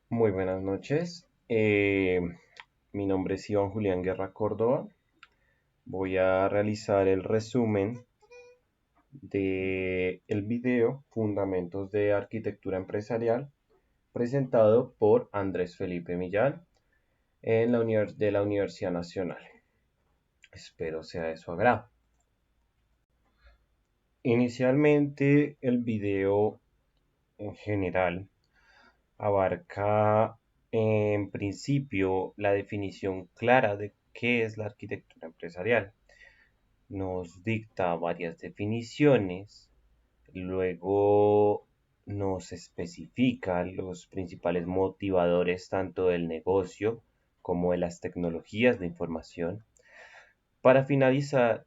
Muy buenas noches. Mi nombre es Iván Julián Guerra Córdoba. Voy a realizar el resumen de el video Fundamentos de Arquitectura Empresarial presentado por Andrés Felipe Millán en de la Universidad Nacional. Espero sea de su agrado. Inicialmente el video en general abarca en principio la definición clara de qué es la arquitectura empresarial. Nos dicta varias definiciones, luego nos especifica los principales motivadores tanto del negocio como de las tecnologías de información, para finalizar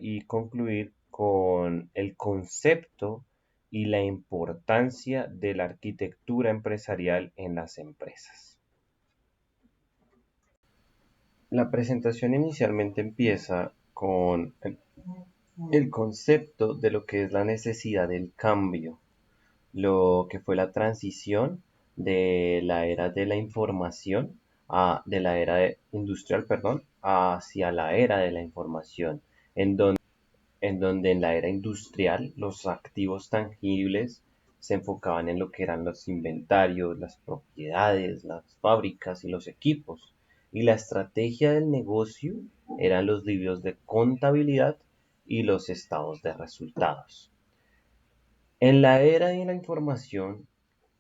y concluir con el concepto y la importancia de la arquitectura empresarial en las empresas. La presentación inicialmente empieza con el concepto de lo que es la necesidad del cambio, lo que fue la transición de la era de la información de la industrial, perdón, hacia la era de la información, en donde en la era industrial los activos tangibles se enfocaban en lo que eran los inventarios, las propiedades, las fábricas y los equipos. Y la estrategia del negocio eran los libros de contabilidad y los estados de resultados. En la era de la información,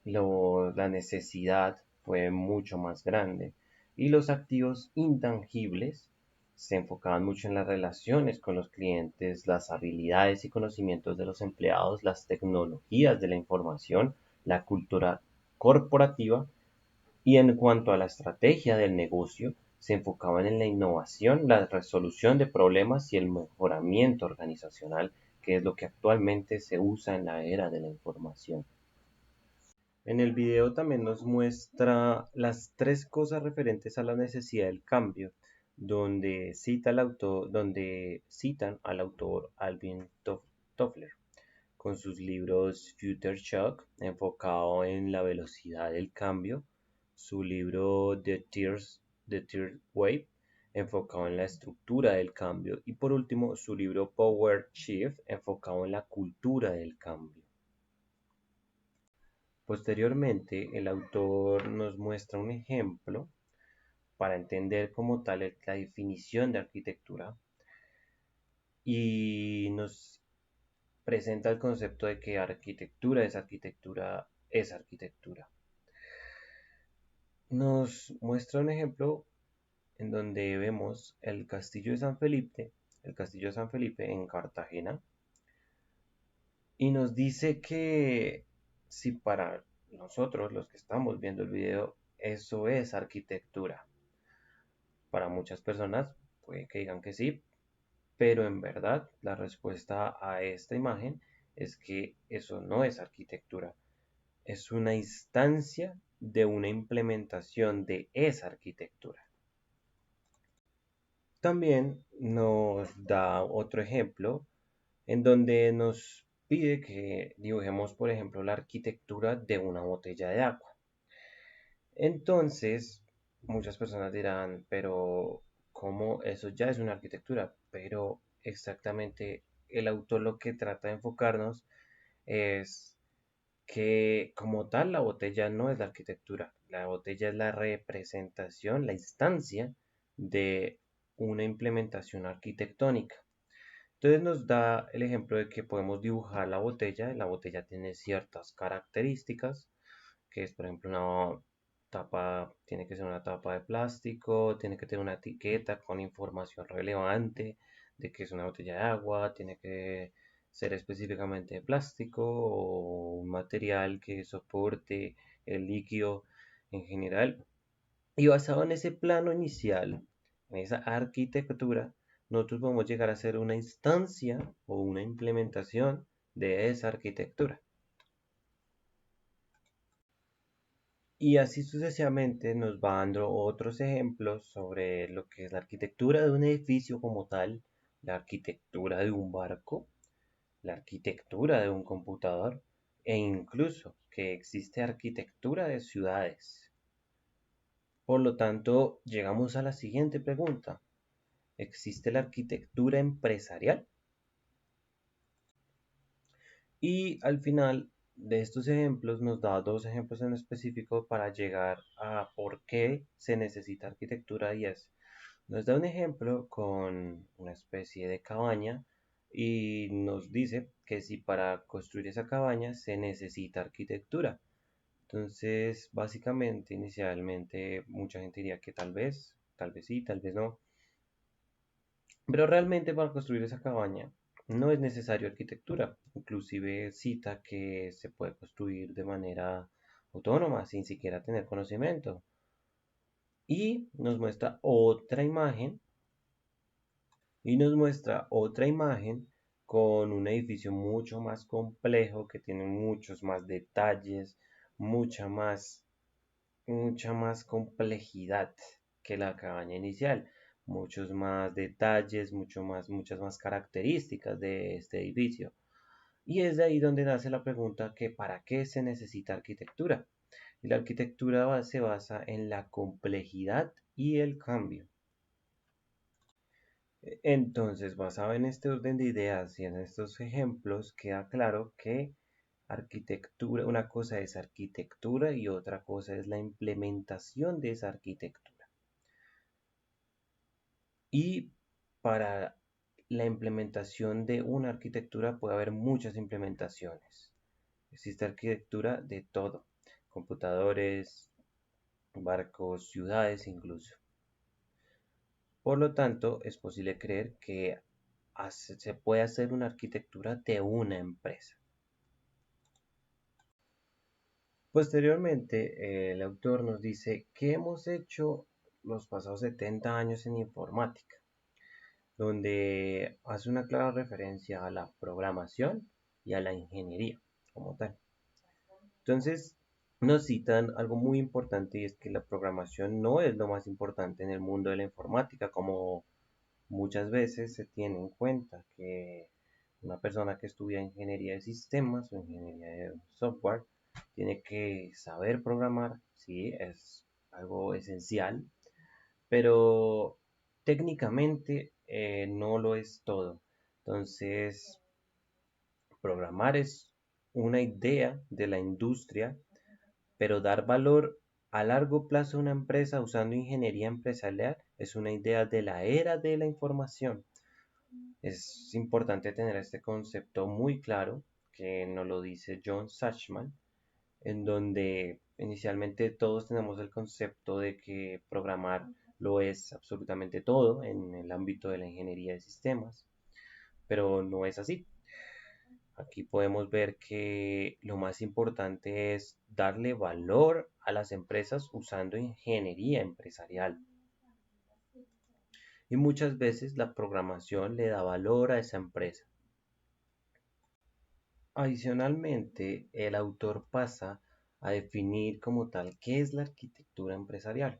la necesidad fue mucho más grande y los activos intangibles se enfocaban mucho en las relaciones con los clientes, las habilidades y conocimientos de los empleados, las tecnologías de la información, la cultura corporativa y en cuanto a la estrategia del negocio, se enfocaban en la innovación, la resolución de problemas y el mejoramiento organizacional, que es lo que actualmente se usa en la era de la información. En el video también nos muestra las tres cosas referentes a la necesidad del cambio, donde citan al autor Alvin Toffler con sus libros Future Shock, enfocado en la velocidad del cambio, su libro The Third Wave, enfocado en la estructura del cambio, y por último su libro Power Shift, enfocado en la cultura del cambio. Posteriormente, el autor nos muestra un ejemplo para entender como tal la definición de arquitectura y nos presenta el concepto de que arquitectura es arquitectura es arquitectura. Nos muestra un ejemplo en donde vemos el castillo de San Felipe en Cartagena, y nos dice que si para nosotros, los que estamos viendo el video, eso es arquitectura. Para muchas personas puede que digan que sí, pero en verdad la respuesta a esta imagen es que eso no es arquitectura, es una instancia de una implementación de esa arquitectura. También nos da otro ejemplo en donde nos pide que dibujemos, por ejemplo, la arquitectura de una botella de agua. Entonces, muchas personas dirán, pero ¿cómo eso ya es una arquitectura? Pero exactamente el autor lo que trata de enfocarnos es que como tal la botella no es la arquitectura, la botella es la representación, la instancia de una implementación arquitectónica. Entonces nos da el ejemplo de que podemos dibujar la botella tiene ciertas características, que es por ejemplo una tapa, tiene que ser una tapa de plástico, tiene que tener una etiqueta con información relevante de que es una botella de agua, tiene que ser específicamente de plástico o un material que soporte el líquido en general. Y basado en ese plano inicial, en esa arquitectura, nosotros podemos llegar a ser una instancia o una implementación de esa arquitectura. Y así sucesivamente nos va dando otros ejemplos sobre lo que es la arquitectura de un edificio como tal, la arquitectura de un barco, la arquitectura de un computador e incluso que existe arquitectura de ciudades. Por lo tanto, llegamos a la siguiente pregunta. ¿Existe la arquitectura empresarial? Y al final de estos ejemplos nos da dos ejemplos en específico para llegar a por qué se necesita arquitectura y es, nos da un ejemplo con una especie de cabaña y nos dice que si para construir esa cabaña se necesita arquitectura. Entonces, básicamente, inicialmente mucha gente diría que tal vez sí, tal vez no. Pero realmente para construir esa cabaña no es necesario arquitectura. Inclusive cita que se puede construir de manera autónoma sin siquiera tener conocimiento. Y nos muestra otra imagen. Y nos muestra otra imagen con un edificio mucho más complejo que tiene muchos más detalles, mucha más mucha más complejidad que la cabaña inicial, muchos más detalles, muchas más características de este edificio. Y es de ahí donde nace la pregunta que ¿para qué se necesita arquitectura? Y la arquitectura se basa en la complejidad y el cambio. Entonces, basado en este orden de ideas y en estos ejemplos, queda claro que arquitectura, una cosa es arquitectura y otra cosa es la implementación de esa arquitectura. Y para la implementación de una arquitectura puede haber muchas implementaciones. Existe arquitectura de todo, computadores, barcos, ciudades incluso. Por lo tanto, es posible creer que se puede hacer una arquitectura de una empresa. Posteriormente, el autor nos dice que hemos hecho los pasados 70 años en informática, donde hace una clara referencia a la programación y a la ingeniería como tal. Entonces, nos citan algo muy importante y es que la programación no es lo más importante en el mundo de la informática, como muchas veces se tiene en cuenta que una persona que estudia ingeniería de sistemas o ingeniería de software tiene que saber programar, sí, es algo esencial, pero técnicamente no lo es todo. Entonces, programar es una idea de la industria, pero dar valor a largo plazo a una empresa usando ingeniería empresarial es una idea de la era de la información. Es importante tener este concepto muy claro, que nos lo dice John Sachman, en donde inicialmente todos tenemos el concepto de que programar lo es absolutamente todo en el ámbito de la ingeniería de sistemas, pero no es así. Aquí podemos ver que lo más importante es darle valor a las empresas usando ingeniería empresarial. Y muchas veces la programación le da valor a esa empresa. Adicionalmente, el autor pasa a definir como tal qué es la arquitectura empresarial.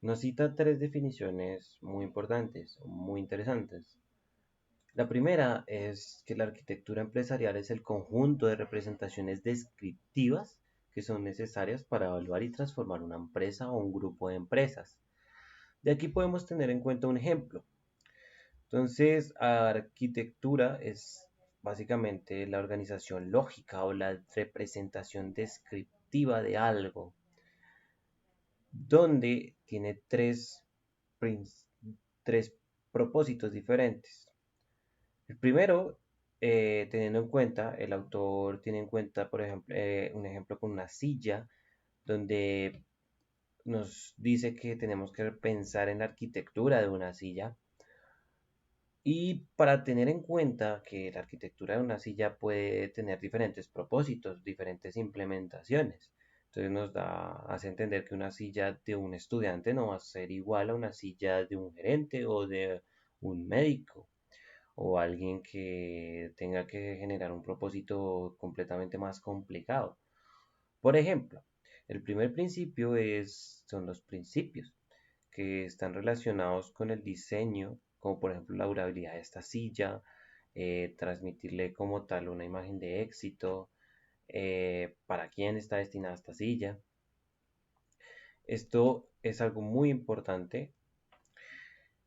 Nos cita tres definiciones muy importantes, muy interesantes. La primera es que la arquitectura empresarial es el conjunto de representaciones descriptivas que son necesarias para evaluar y transformar una empresa o un grupo de empresas. De aquí podemos tener en cuenta un ejemplo. Entonces, arquitectura es básicamente la organización lógica o la representación descriptiva de algo, donde tiene tres propósitos diferentes. El primero, teniendo en cuenta, el autor tiene en cuenta, por ejemplo, un ejemplo con una silla, donde nos dice que tenemos que pensar en la arquitectura de una silla. Y para tener en cuenta que la arquitectura de una silla puede tener diferentes propósitos, diferentes implementaciones. Entonces hace entender que una silla de un estudiante no va a ser igual a una silla de un gerente o de un médico o alguien que tenga que generar un propósito completamente más complicado. Por ejemplo, el primer principio son los principios que están relacionados con el diseño, como por ejemplo la durabilidad de esta silla, transmitirle como tal una imagen de éxito, para quién está destinada esta silla. Esto es algo muy importante.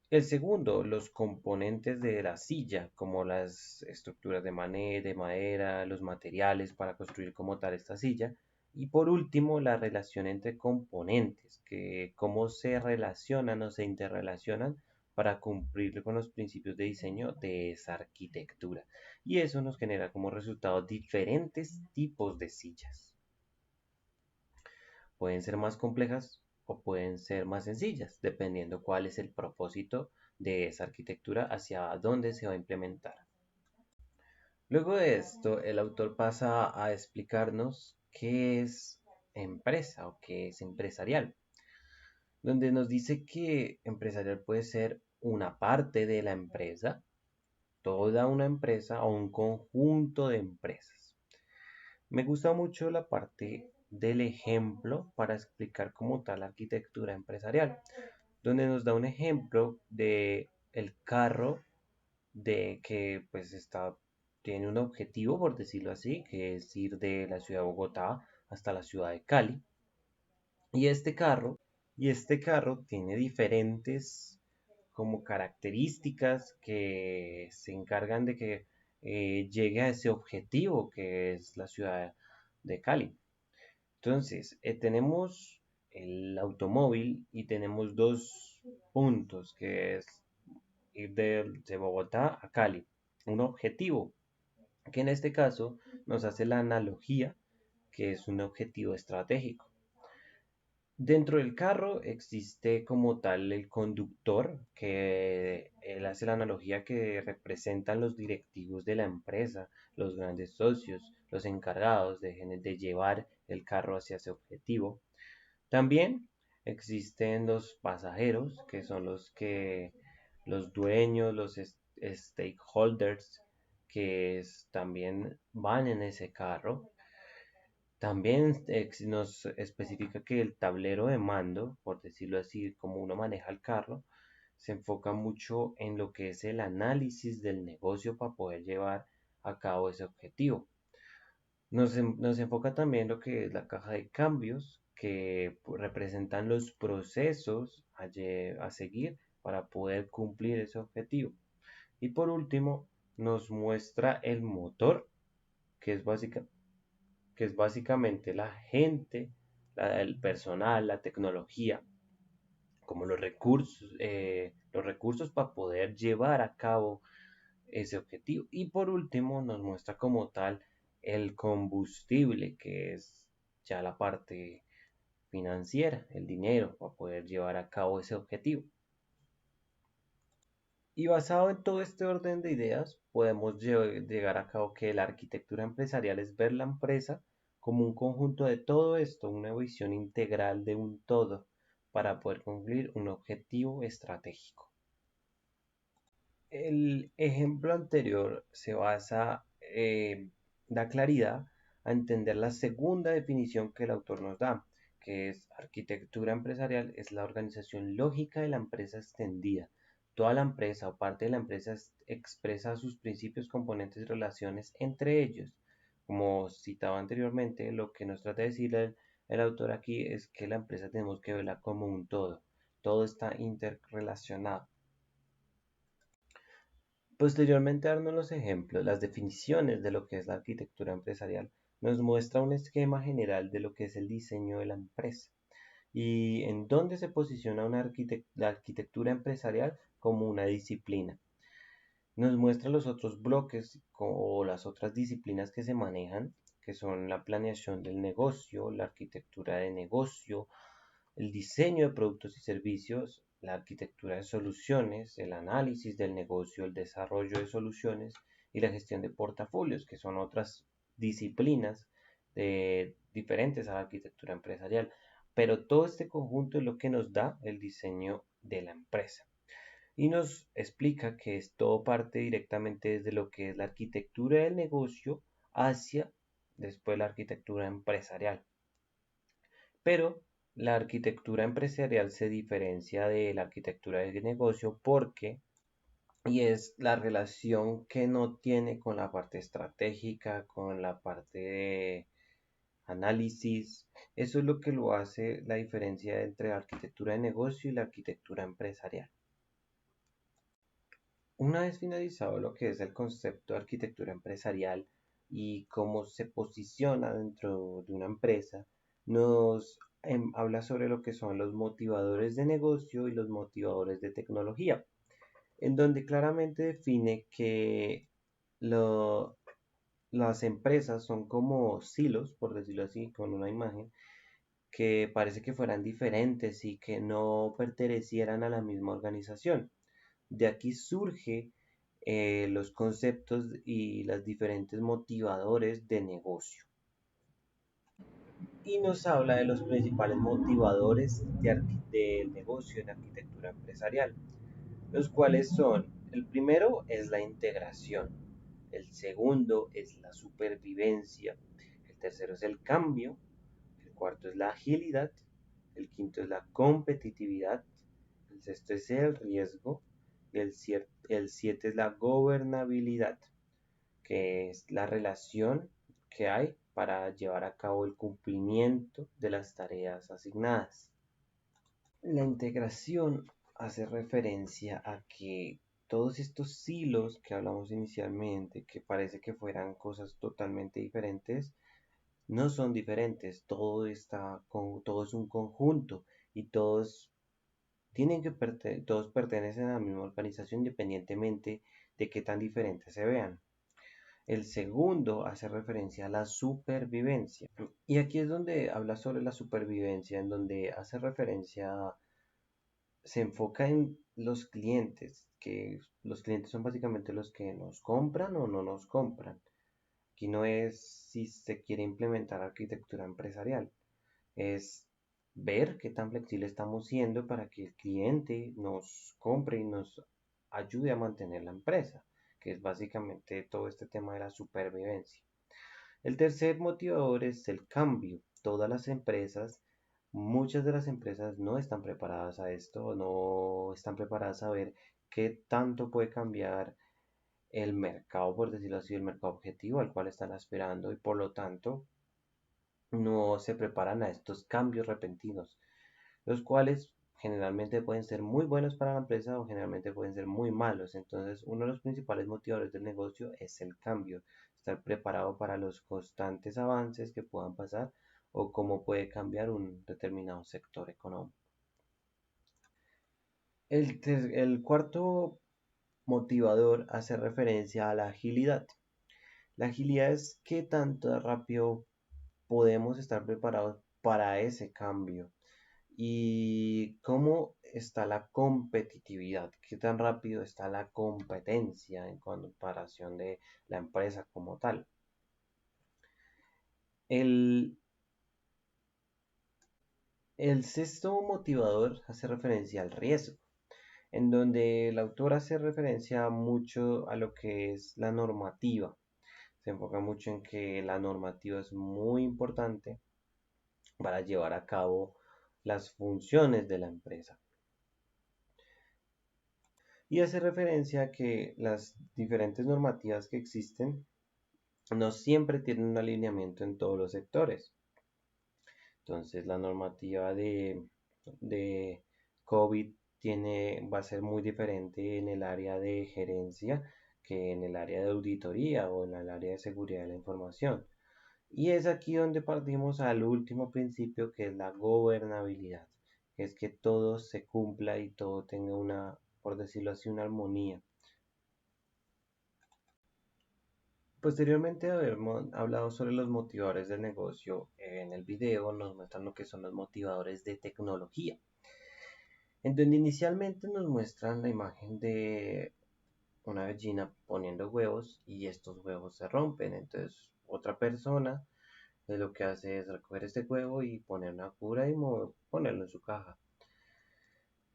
El segundo, los componentes de la silla, como las estructuras de madera, los materiales para construir como tal esta silla. Y por último, la relación entre componentes, que cómo se relacionan o se interrelacionan para cumplir con los principios de diseño de esa arquitectura. Y eso nos genera como resultado diferentes tipos de sillas. Pueden ser más complejas o pueden ser más sencillas, dependiendo cuál es el propósito de esa arquitectura hacia dónde se va a implementar. Luego de esto, el autor pasa a explicarnos qué es empresa o qué es empresarial, donde nos dice que empresarial puede ser una parte de la empresa, toda una empresa o un conjunto de empresas. Me gusta mucho la parte del ejemplo para explicar cómo tal la arquitectura empresarial, donde nos da un ejemplo de el carro de que pues tiene un objetivo, por decirlo así, que es ir de la ciudad de Bogotá hasta la ciudad de Cali. Y este carro, y este carro tiene diferentes como características que se encargan de que llegue a ese objetivo que es la ciudad de Cali. Entonces, tenemos el automóvil y tenemos dos puntos, que es ir de Bogotá a Cali. Un objetivo, que en este caso nos hace la analogía, que es un objetivo estratégico. Dentro del carro existe como tal el conductor, que él hace la analogía que representan los directivos de la empresa, los grandes socios, los encargados de llevar el carro hacia ese objetivo. También existen los pasajeros, que son los dueños, los stakeholders, también van en ese carro. También nos especifica que el tablero de mando, por decirlo así, como uno maneja el carro, se enfoca mucho en lo que es el análisis del negocio para poder llevar a cabo ese objetivo. Nos enfoca también lo que es la caja de cambios, que representan los procesos a seguir para poder cumplir ese objetivo. Y por último, nos muestra el motor, que es básicamente la gente, el personal, la tecnología, como los recursos para poder llevar a cabo ese objetivo. Y por último, nos muestra como tal el combustible, que es ya la parte financiera, el dinero, para poder llevar a cabo ese objetivo. Y basado en todo este orden de ideas, podemos llegar a cabo que la arquitectura empresarial es ver la empresa como un conjunto de todo esto, una visión integral de un todo para poder cumplir un objetivo estratégico. El ejemplo anterior da claridad a entender la segunda definición que el autor nos da, que es arquitectura empresarial, es la organización lógica de la empresa extendida. Toda la empresa o parte de la empresa expresa sus principios, componentes y relaciones entre ellos. Como citaba anteriormente, lo que nos trata de decir el autor aquí es que la empresa tenemos que verla como un todo. Todo está interrelacionado. Posteriormente a darnos los ejemplos, las definiciones de lo que es la arquitectura empresarial, nos muestra un esquema general de lo que es el diseño de la empresa y en dónde se posiciona la arquitectura empresarial como una disciplina. Nos muestra los otros bloques o las otras disciplinas que se manejan, que son la planeación del negocio, la arquitectura de negocio, el diseño de productos y servicios, la arquitectura de soluciones, el análisis del negocio, el desarrollo de soluciones y la gestión de portafolios, que son otras disciplinas diferentes a la arquitectura empresarial. Pero todo este conjunto es lo que nos da el diseño de la empresa. Y nos explica que todo parte directamente desde lo que es la arquitectura del negocio hacia después la arquitectura empresarial. Pero la arquitectura empresarial se diferencia de la arquitectura de negocio y es la relación que no tiene con la parte estratégica, con la parte análisis. Eso es lo que lo hace la diferencia entre la arquitectura de negocio y la arquitectura empresarial. Una vez finalizado lo que es el concepto de arquitectura empresarial y cómo se posiciona dentro de una empresa, nos habla sobre lo que son los motivadores de negocio y los motivadores de tecnología, en donde claramente define que las empresas son como silos, por decirlo así, con una imagen, que parece que fueran diferentes y que no pertenecieran a la misma organización. De aquí surge los conceptos y los diferentes motivadores de negocio. Y nos habla de los principales motivadores de negocio en arquitectura empresarial, los cuales son: el primero es la integración, el segundo es la supervivencia, el tercero es el cambio, el cuarto es la agilidad, el quinto es la competitividad, el sexto es el riesgo y el siete es la gobernabilidad, que es la relación que hay para llevar a cabo el cumplimiento de las tareas asignadas. La integración hace referencia a que todos estos silos que hablamos inicialmente, que parece que fueran cosas totalmente diferentes, no son diferentes, todo es un conjunto y todos pertenecen a la misma organización independientemente de qué tan diferentes se vean. El segundo hace referencia a la supervivencia. Y aquí es donde habla sobre la supervivencia, en donde hace referencia, se enfoca en los clientes, que los clientes son básicamente los que nos compran o no nos compran. Aquí no es si se quiere implementar arquitectura empresarial, es ver qué tan flexible estamos siendo para que el cliente nos compre y nos ayude a mantener la empresa, que es básicamente todo este tema de la supervivencia. El tercer motivador es el cambio. Muchas de las empresas no están preparadas a esto, no están preparadas a ver qué tanto puede cambiar el mercado, por decirlo así, el mercado objetivo al cual están aspirando, y por lo tanto no se preparan a estos cambios repentinos, los cuales generalmente pueden ser muy buenos para la empresa o generalmente pueden ser muy malos. Entonces, uno de los principales motivadores del negocio es el cambio, estar preparado para los constantes avances que puedan pasar o cómo puede cambiar un determinado sector económico. El cuarto motivador hace referencia a la agilidad. La agilidad es qué tanto rápido podemos estar preparados para ese cambio. ¿Y cómo está la competitividad? ¿Qué tan rápido está la competencia en comparación de la empresa como tal? El, el sexto motivador hace referencia al riesgo, en donde el autor hace referencia mucho a lo que es la normativa. Se enfoca mucho en que la normativa es muy importante para llevar a cabo las funciones de la empresa. Y hace referencia a que las diferentes normativas que existen no siempre tienen un alineamiento en todos los sectores. Entonces la normativa de COVID va a ser muy diferente en el área de gerencia que en el área de auditoría o en el área de seguridad de la información. Y es aquí donde partimos al último principio, que es la gobernabilidad, que es que todo se cumpla y todo tenga una, por decirlo así, una armonía. Posteriormente de haber hablado sobre los motivadores del negocio, en el video nos muestran lo que son los motivadores de tecnología, en donde inicialmente nos muestran la imagen de una gallina poniendo huevos y estos huevos se rompen. Entonces otra persona lo que hace es recoger este huevo y poner una cura y ponerlo en su caja.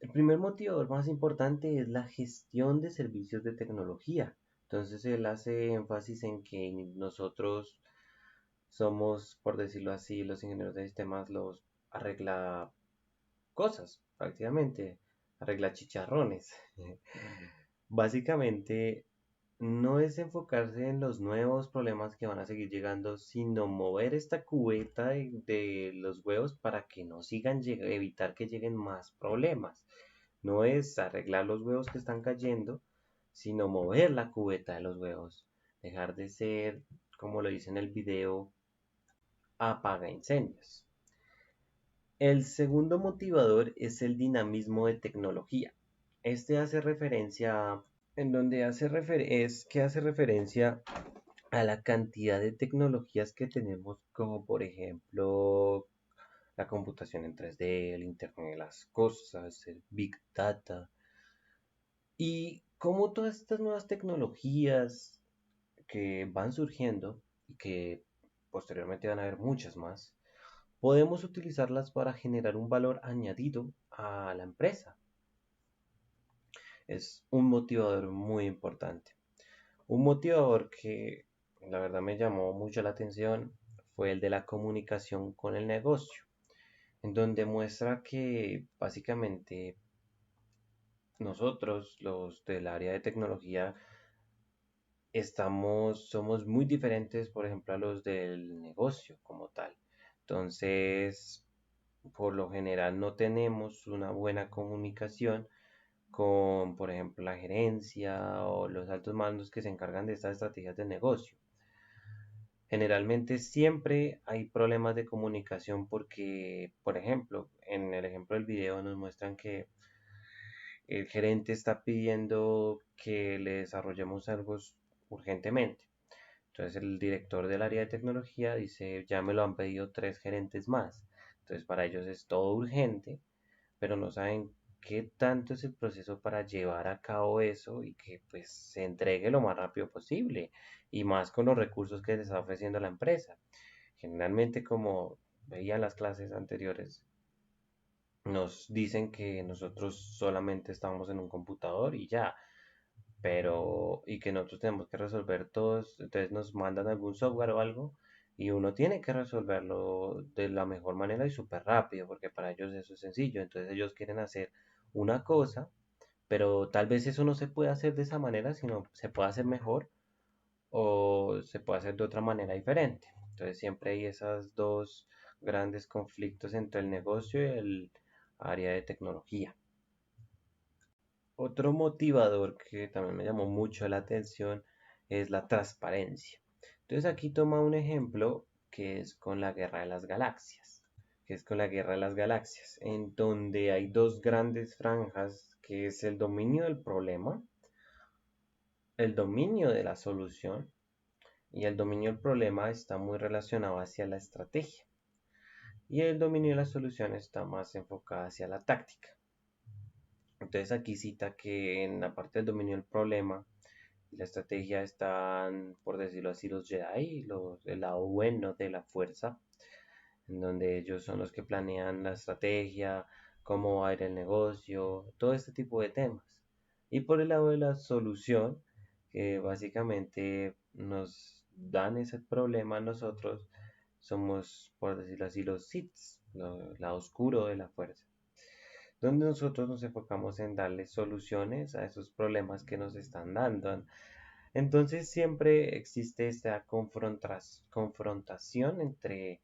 El primer motivador más importante es la gestión de servicios de tecnología. Entonces él hace énfasis en que nosotros somos, por decirlo así, los ingenieros de sistemas, los arregla cosas, prácticamente, arregla chicharrones. Básicamente no es enfocarse en los nuevos problemas que van a seguir llegando, sino mover esta cubeta de los huevos para que no sigan evitar que lleguen más problemas. No es arreglar los huevos que están cayendo, sino mover la cubeta de los huevos. Dejar de ser, como lo dice en el video, apaga incendios. El segundo motivador es el dinamismo de tecnología. Este hace referencia, en donde hace referencia a la cantidad de tecnologías que tenemos, como por ejemplo la computación en 3D, el Internet de las cosas, el Big Data, y cómo todas estas nuevas tecnologías que van surgiendo y que posteriormente van a haber muchas más, podemos utilizarlas para generar un valor añadido a la empresa. Es un motivador muy importante. Un motivador que la verdad me llamó mucho la atención fue el de la comunicación con el negocio, en donde muestra que básicamente nosotros, los del área de tecnología, somos muy diferentes, por ejemplo, a los del negocio como tal. Entonces, por lo general no tenemos una buena comunicación con, por ejemplo, la gerencia o los altos mandos que se encargan de estas estrategias de negocio. Generalmente siempre hay problemas de comunicación porque, por ejemplo, en el ejemplo del video nos muestran que el gerente está pidiendo que le desarrollemos algo urgentemente. Entonces el director del área de tecnología dice, ya me lo han pedido 3 gerentes más. Entonces para ellos es todo urgente, pero no saben qué tanto es el proceso para llevar a cabo eso y que pues se entregue lo más rápido posible y más con los recursos que les está ofreciendo la empresa. Generalmente, como veía en las clases anteriores, nos dicen que nosotros solamente estamos en un computador y ya, pero y que nosotros tenemos que resolver todos, entonces nos mandan algún software o algo y uno tiene que resolverlo de la mejor manera y súper rápido, porque para ellos eso es sencillo, entonces ellos quieren hacer una cosa, pero tal vez eso no se puede hacer de esa manera, sino se puede hacer mejor o se puede hacer de otra manera diferente. Entonces siempre hay esos dos grandes conflictos entre el negocio y el área de tecnología. Otro motivador que también me llamó mucho la atención es la transparencia. Entonces aquí toma un ejemplo que es con la Guerra de las Galaxias, en donde hay dos grandes franjas, que es el dominio del problema, el dominio de la solución, y el dominio del problema está muy relacionado hacia la estrategia, y el dominio de la solución está más enfocado hacia la táctica. Entonces aquí cita que en la parte del dominio del problema y la estrategia están, por decirlo así, los Jedi, el lado bueno de la fuerza, en donde ellos son los que planean la estrategia, cómo va a ir el negocio, todo este tipo de temas. Y por el lado de la solución, que básicamente nos dan ese problema a nosotros, somos, por decirlo así, los Sith, el lado oscuro de la fuerza, donde nosotros nos enfocamos en darle soluciones a esos problemas que nos están dando. Entonces siempre existe esta confrontación entre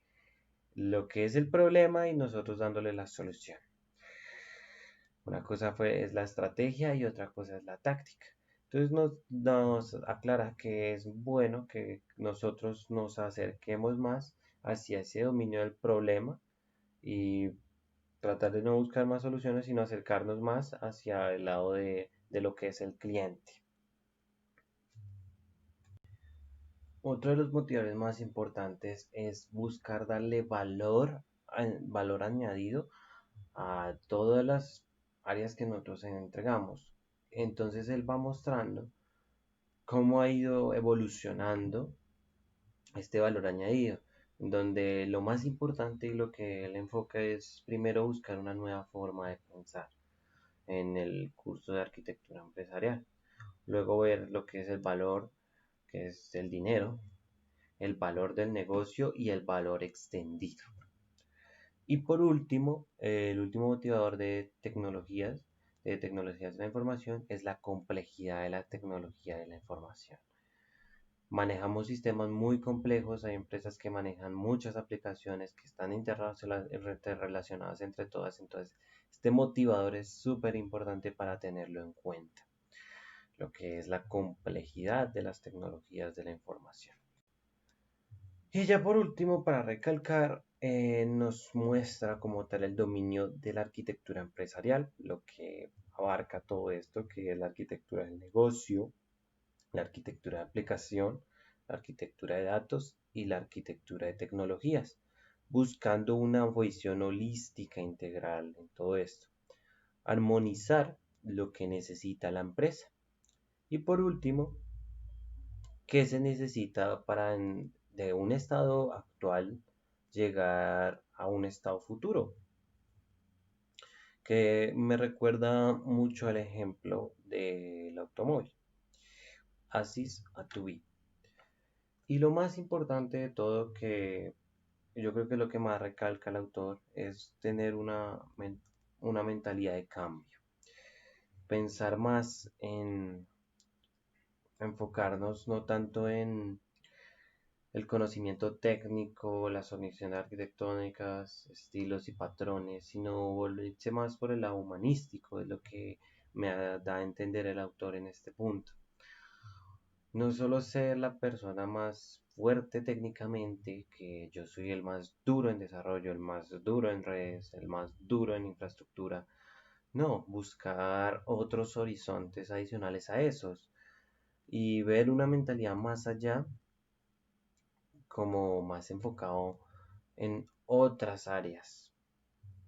lo que es el problema y nosotros dándole la solución. Una cosa es la estrategia y otra cosa es la táctica. Entonces nos aclara que es bueno que nosotros nos acerquemos más hacia ese dominio del problema y tratar de no buscar más soluciones, sino acercarnos más hacia el lado de lo que es el cliente. Otro de los motivadores más importantes es buscar darle valor añadido a todas las áreas que nosotros entregamos. Entonces él va mostrando cómo ha ido evolucionando este valor añadido, donde lo más importante y lo que él enfoca es primero buscar una nueva forma de pensar en el curso de arquitectura empresarial, luego ver lo que es el valor, que es el dinero, el valor del negocio y el valor extendido. Y por último, el último motivador de tecnologías de tecnologías de la información es la complejidad de la tecnología de la información. Manejamos sistemas muy complejos, hay empresas que manejan muchas aplicaciones que están interrelacionadas entre todas, entonces este motivador es súper importante para tenerlo en cuenta, lo que es la complejidad de las tecnologías de la información. Y ya por último, para recalcar, nos muestra como tal el dominio de la arquitectura empresarial, lo que abarca todo esto, que es la arquitectura del negocio, la arquitectura de aplicación, la arquitectura de datos y la arquitectura de tecnologías, buscando una visión holística integral en todo esto, armonizar lo que necesita la empresa. Y por último, ¿qué se necesita para de un estado actual llegar a un estado futuro? Que me recuerda mucho al ejemplo del automóvil. Asis a to be. Y lo más importante de todo, que yo creo que lo que más recalca el autor, es tener una mentalidad de cambio. Pensar más en enfocarnos no tanto en el conocimiento técnico, las soluciones arquitectónicas, estilos y patrones, sino volverse más por el lado humanístico, de lo que me da a entender el autor en este punto. No solo ser la persona más fuerte técnicamente, que yo soy el más duro en desarrollo, el más duro en redes, el más duro en infraestructura. No, buscar otros horizontes adicionales a esos y ver una mentalidad más allá, como más enfocado en otras áreas.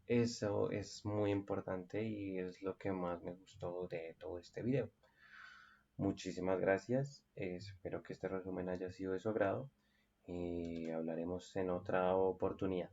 Eso es muy importante y es lo que más me gustó de todo este video. Muchísimas gracias. Espero que este resumen haya sido de su agrado y hablaremos en otra oportunidad.